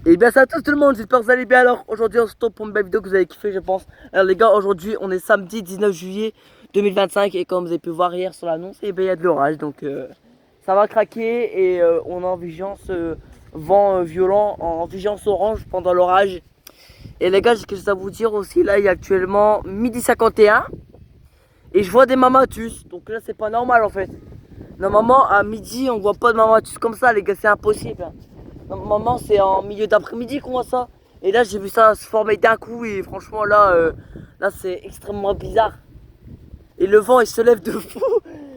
Et bien salut à tous tout le monde, j'espère que vous allez bien. Alors aujourd'hui on se retrouve pour une belle vidéo que vous avez kiffé je pense. Alors les gars, aujourd'hui on est samedi 19 juillet 2025 et comme vous avez pu voir hier sur l'annonce, et ben il y a de l'orage donc ça va craquer et on est en vigilance vent violent, en vigilance orange pendant l'orage. Et les gars, j'ai quelque chose à vous dire aussi, là il est actuellement midi 51 et je vois des mamatus, donc là c'est pas normal en fait. Normalement à midi on voit pas de mamatus comme ça les gars, c'est impossible. Normalement c'est en milieu d'après-midi qu'on voit ça. Et là j'ai vu ça se former d'un coup et franchement là, là c'est extrêmement bizarre. Et le vent il se lève de fou.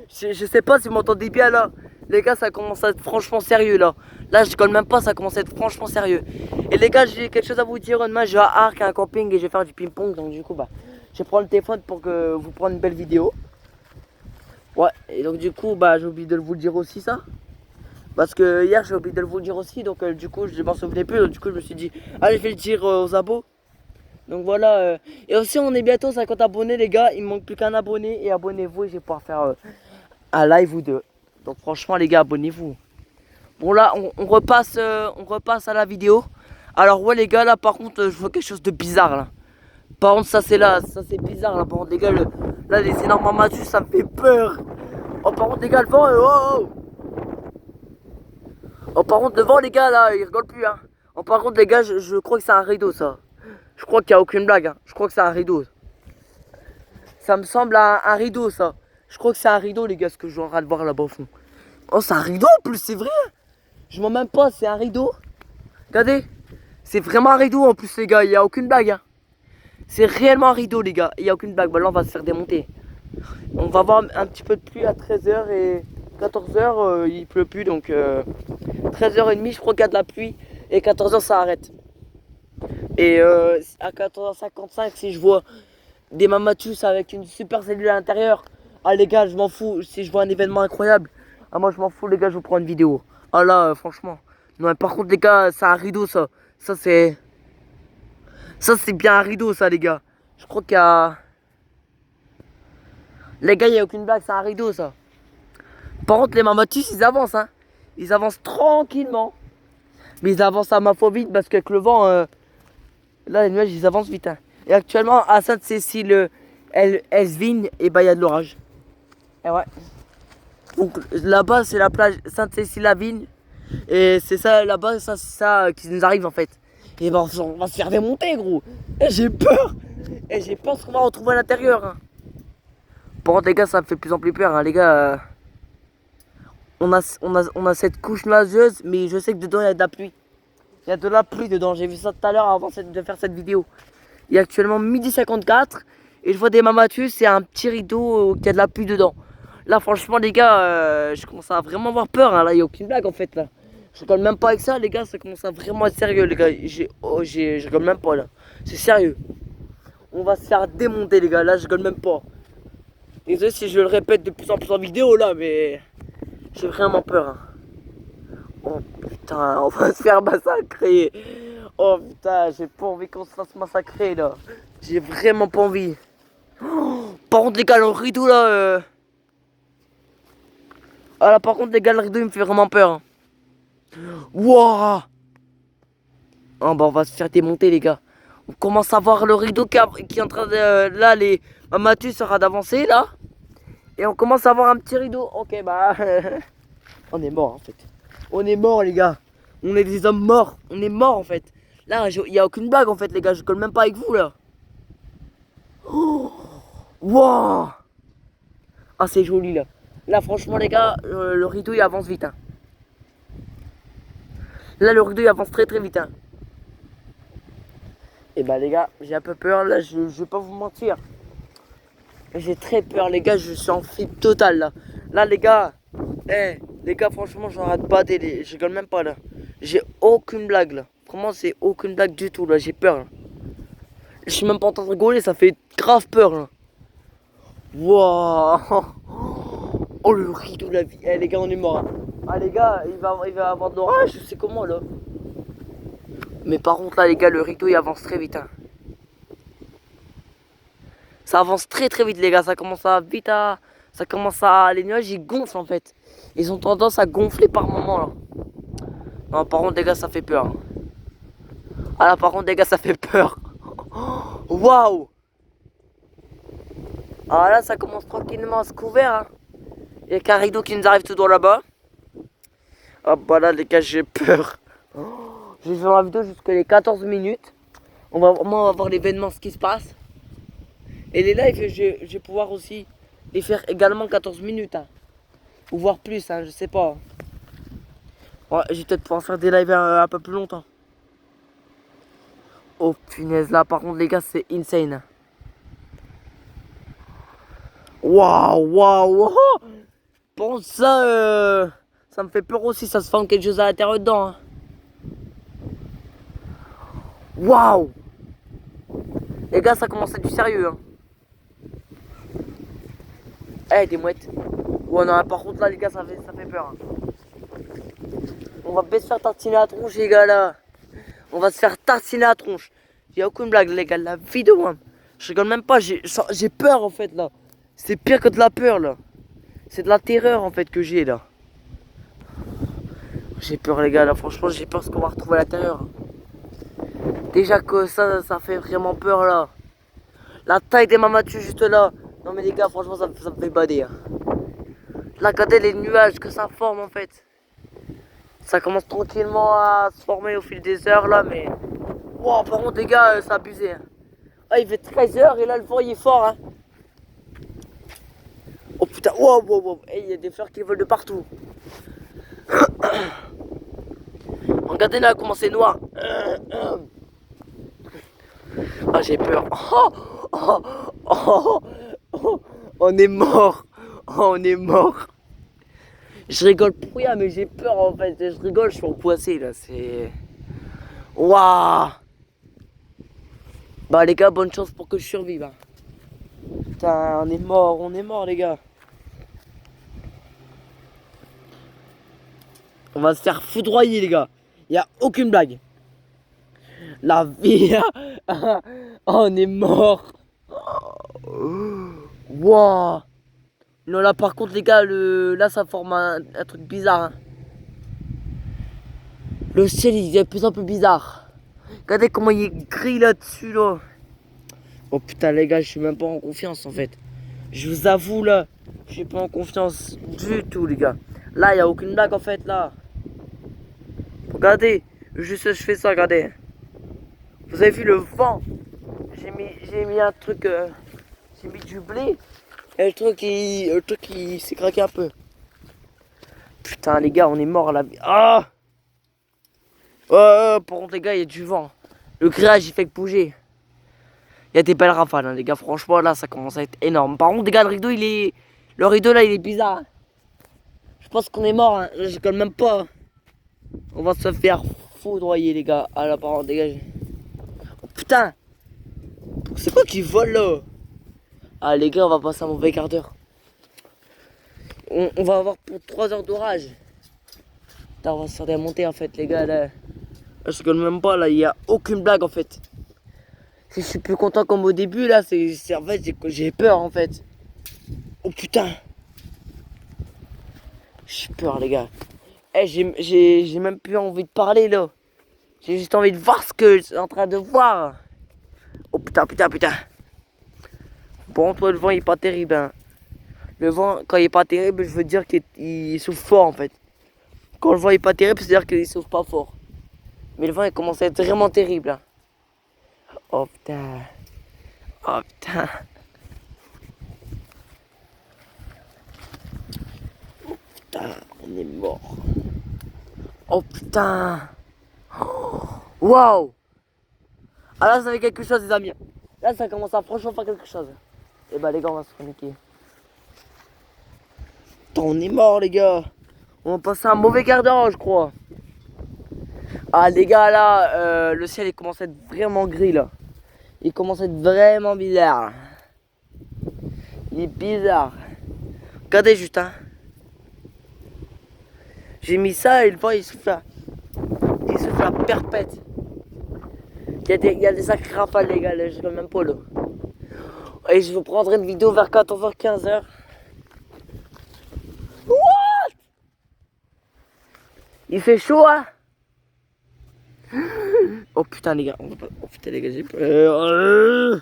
Je sais pas si vous m'entendez bien là. Les gars ça commence à être franchement sérieux là. Là je déconne même pas, ça commence à être franchement sérieux. Et les gars j'ai quelque chose à vous dire. Demain je vais à Arc à un camping et je vais faire du ping-pong. Donc du coup bah je vais prendre le téléphone pour que vous preniez une belle vidéo. Ouais et donc du coup bah j'ai oublié de vous le dire aussi ça. Parce que hier j'ai oublié de vous le dire aussi, donc du coup je m'en souvenais plus, donc du coup je me suis dit allez je vais le dire aux abos. Donc voilà, et aussi on est bientôt 50 abonnés les gars, il me manque plus qu'un abonné et abonnez-vous et je vais pouvoir faire un live ou deux. Donc franchement les gars abonnez-vous. Bon là on repasse à la vidéo. Alors ouais les gars là par contre je vois quelque chose de bizarre là. Par contre ça c'est là, ça c'est bizarre là par contre les gars, là les énormes amateurs ça me fait peur. Oh par contre les gars le vent, oh, oh. Oh par contre devant les gars là, ils rigolent plus hein. Oh par contre les gars, je crois que c'est un rideau ça. Je crois qu'il n'y a aucune blague hein. Je crois que c'est un rideau. Ça me semble un rideau ça. Je crois que c'est un rideau les gars, ce que je suis en train de voir là-bas au fond. Oh c'est un rideau en plus, c'est vrai. Je m'en même pas, c'est un rideau. Regardez. C'est vraiment un rideau en plus les gars, il n'y a aucune blague hein. C'est réellement un rideau les gars, il n'y a aucune blague. Bah là on va se faire démonter. On va avoir un petit peu de pluie à 13h et 14h il pleut plus donc 13h30 je crois qu'il y a de la pluie et 14h ça arrête. Et à 14h55 si je vois des mamatus avec une super cellule à l'intérieur, ah les gars je m'en fous, si je vois un événement incroyable, ah moi je m'en fous les gars, je vous prends une vidéo. Ah là franchement, non mais par contre les gars c'est un rideau ça, ça c'est bien un rideau ça les gars. Je crois qu'il y a, les gars il n'y a aucune blague, c'est un rideau ça. Par contre les mamatus ils avancent hein, ils avancent tranquillement. Mais ils avancent à ma fois vite parce qu'avec le vent, là les nuages ils avancent vite hein. Et actuellement à Sainte-Cécile, Elsevine, et bah il y a de l'orage. Et ouais. Donc là-bas c'est la plage Sainte-Cécile-la-Vigne. Et c'est ça là-bas, ça c'est ça qui nous arrive en fait. Et bah on va se faire démonter gros. Et j'ai peur. Et j'ai peur ce qu'on va retrouver à l'intérieur hein. Par contre les gars ça me fait de plus en plus peur hein. Les gars, on a cette couche nuageuse, mais je sais que dedans il y a de la pluie. Il y a de la pluie dedans, j'ai vu ça tout à l'heure avant de faire cette vidéo. Il est actuellement midi 54 et je vois des mamatus, c'est un petit rideau qui a de la pluie dedans. Là franchement les gars, je commence à vraiment avoir peur hein. Là il n'y a aucune blague en fait là. Je rigole même pas avec ça les gars, ça commence à vraiment être sérieux les gars. Je rigole même pas là, c'est sérieux. On va se faire démonter les gars, là je rigole même pas. Désolé si je le répète de plus en plus en vidéo là, mais j'ai vraiment peur hein. Oh putain, on va se faire massacrer. Oh putain, j'ai pas envie qu'on se fasse massacrer là. J'ai vraiment pas envie. Oh, par contre les gars, le rideau là, ah là par contre les gars, le rideau il me fait vraiment peur hein. Wouah. Oh bah on va se faire démonter les gars. On commence à voir le rideau qui est en train de... Là les Mamatus sera d'avancer là. Et on commence à voir un petit rideau. Ok bah... on est mort en fait. On est mort les gars. On est des hommes morts. On est morts en fait. Là il n'y a aucune blague en fait les gars. Je colle même pas avec vous là. Oh, wow. Ah c'est joli là. Là franchement les gars, le rideau il avance vite hein. Là le rideau il avance très très vite hein. Et bah les gars, j'ai un peu peur là, je vais pas vous mentir. J'ai très peur les gars, je suis en flip total là. Là les gars, les gars franchement j'arrête pas d'aider, je rigole même pas là. J'ai aucune blague là. Vraiment c'est aucune blague du tout là, j'ai peur là. Je suis même pas en train de rigoler, ça fait grave peur là. Wouah. Oh le rideau de la vie. Les gars on est mort hein. Ah les gars, il va avoir de l'orage, je sais comment là. Mais par contre là les gars, le rideau il avance très vite hein. Ça avance très très vite les gars, ça commence à vite à... Ça commence à... Les nuages ils gonflent en fait. Ils ont tendance à gonfler par moment là. Non par contre les gars ça fait peur hein. Ah là par contre les gars ça fait peur. Waouh. Alors là ça commence tranquillement à se couvrir hein. Il y a qu'un rideau qui nous arrive tout droit là-bas. Hop bah là les gars j'ai peur. Je vais faire la vidéo jusqu'à les 14 minutes. On va vraiment voir l'événement, ce qui se passe. Et les lives je vais pouvoir aussi les faire également 14 minutes hein. Ou voir plus hein, je sais pas. Ouais, je vais peut-être pouvoir faire des lives un peu plus longtemps. Oh punaise, là par contre les gars c'est insane. Waouh, waouh, waouh. Bon ça, ça me fait peur aussi, ça se forme quelque chose à l'intérieur dedans. Hein. Waouh. Les gars ça commence à être du sérieux. Hein. Eh des mouettes. Ouais non par contre là les gars ça fait peur. Hein. On va bien se faire tartiner la tronche les gars là. On va se faire tartiner la tronche. Y'a aucune blague les gars, la vidéo hein. Je rigole même pas, j'ai peur en fait là. C'est pire que de la peur là. C'est de la terreur en fait que j'ai là. J'ai peur les gars là, franchement j'ai peur ce qu'on va retrouver à l'intérieur. Déjà que ça fait vraiment peur là. La taille des mamatus juste là. Non mais les gars franchement ça me fait bader. Hein. Là regardez les nuages que ça forme en fait. Ça commence tranquillement à se former au fil des heures là mais... Wow par contre les gars c'est abusé. Hein. Ah il fait 13h et là le vent il est fort hein. Oh putain, wow, wow, wow. Hey, il y a des fleurs qui volent de partout. Regardez là comment c'est noir. Ah j'ai peur. Oh, oh, oh, oh. On est mort. Oh, on est mort. Je rigole pour rien mais j'ai peur en fait. Je rigole, je suis angoissé là. C'est... Waouh. Bah les gars, bonne chance pour que je survive. Hein. Putain, on est mort les gars. On va se faire foudroyer les gars. Y a aucune blague. La vie. On est mort. Wow. Non là par contre les gars, là ça forme un truc bizarre. Hein. Le ciel il est de plus en plus bizarre. Regardez comment il est gris là-dessus là. Oh putain les gars, je suis même pas en confiance en fait. Je vous avoue là, je suis pas en confiance du tout les gars. Là il y a aucune blague en fait là. Regardez, juste je fais ça, regardez. Vous avez vu le vent? J'ai mis un truc, j'ai mis du blé. Et le truc il s'est craqué un peu. Putain les gars, on est mort là. Ah! Oh, par contre les gars, il y a du vent. Le grillage il fait que bouger. Il y a des belles rafales hein, les gars, franchement là ça commence à être énorme. Par contre les gars, le rideau le rideau là il est bizarre. Je pense qu'on est mort, hein. Je colle même pas. On va se faire foudroyer les gars. Ah là par contre dégage. Oh putain! C'est quoi qui vole là? Ah les gars, on va passer un mauvais quart d'heure. On va avoir pour 3 heures d'orage. On va se faire démonter en fait les gars là. Je rigole même pas là, il n'y a aucune blague en fait. Si je suis plus content comme au début là, c'est en fait j'ai peur en fait. Oh putain. J'ai peur les gars. Eh j'ai même plus envie de parler là. J'ai juste envie de voir ce que je suis en train de voir. Oh putain, putain, putain. Bon, toi le vent il est pas terrible hein. Le vent quand il est pas terrible, je veux dire qu'il souffle fort en fait. Quand le vent est pas terrible, c'est-à-dire qu'il souffle pas fort. Mais le vent il commence à être vraiment terrible hein. Oh putain. Oh putain. Oh putain, on est mort. Oh putain. Waouh. Ah là ça fait quelque chose les amis. Là ça commence à franchement faire quelque chose. Et bah les gars on va se paniquer. Putain on est mort les gars. On va passer un mauvais quart d'heure je crois. Ah les gars là, le ciel il commence à être vraiment gris là. Il commence à être vraiment bizarre. Il est bizarre. Regardez juste hein. J'ai mis ça et le vent il souffle à perpète. Il y a des sacrés rafales les gars, là, je ne même pas là. Et je vous prendrai une vidéo vers 14h, 15h. What? Il fait chaud hein. Oh putain les gars, on va pas... Oh putain les gars, j'ai peur. Là,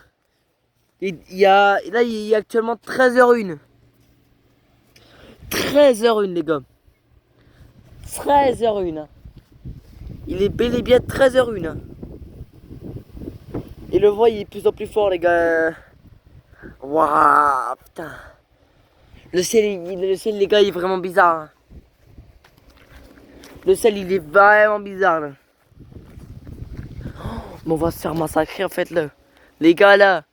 il y a actuellement 13h01. 13h01 les gars. 13h01. Il est bel et bien 13h01. Et le vent il est de plus en plus fort les gars. Waouh putain. Le ciel les gars il est vraiment bizarre. Hein. Le ciel il est vraiment bizarre là. Oh, mais on va se faire massacrer en fait là. Les gars là.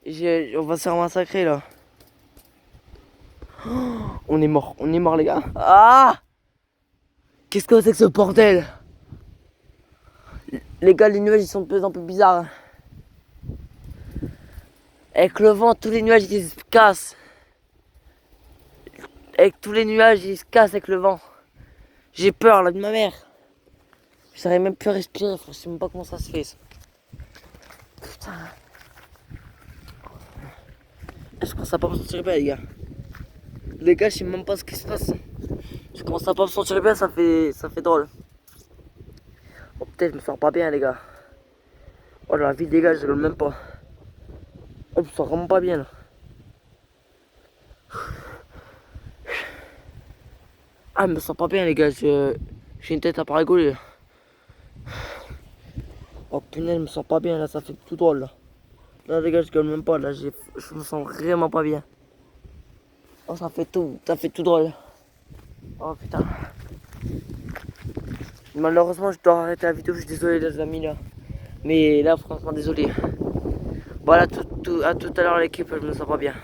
On va se faire massacrer là. Oh, on est mort les gars. Ah! Qu'est-ce que c'est que ce bordel? Les gars, les nuages ils sont de plus en plus bizarres. Avec le vent, tous les nuages ils se cassent. Avec tous les nuages ils se cassent avec le vent. J'ai peur là de ma mère. Je saurais même plus respirer, je sais même pas comment ça se fait ça. Putain. Je commence à pas me sentir bien les gars. Les gars, je sais même pas ce qui se passe. Je commence à pas me sentir bien, ça fait drôle. Oh peut-être je me sens pas bien les gars. Oh la vie des gars, je rigole même pas. Oh je me sens vraiment pas bien là. Ah je me sens pas bien les gars, j'ai une tête à pas rigoler. Oh punaise, je me sens pas bien là, ça fait tout drôle là. Là les gars, je rigole même pas là, je me sens vraiment pas bien. Oh ça fait tout drôle. Oh putain. Malheureusement je dois arrêter la vidéo, je suis désolé les amis là. Mais là franchement désolé. Voilà, à tout à l'heure l'équipe, je me sens pas bien.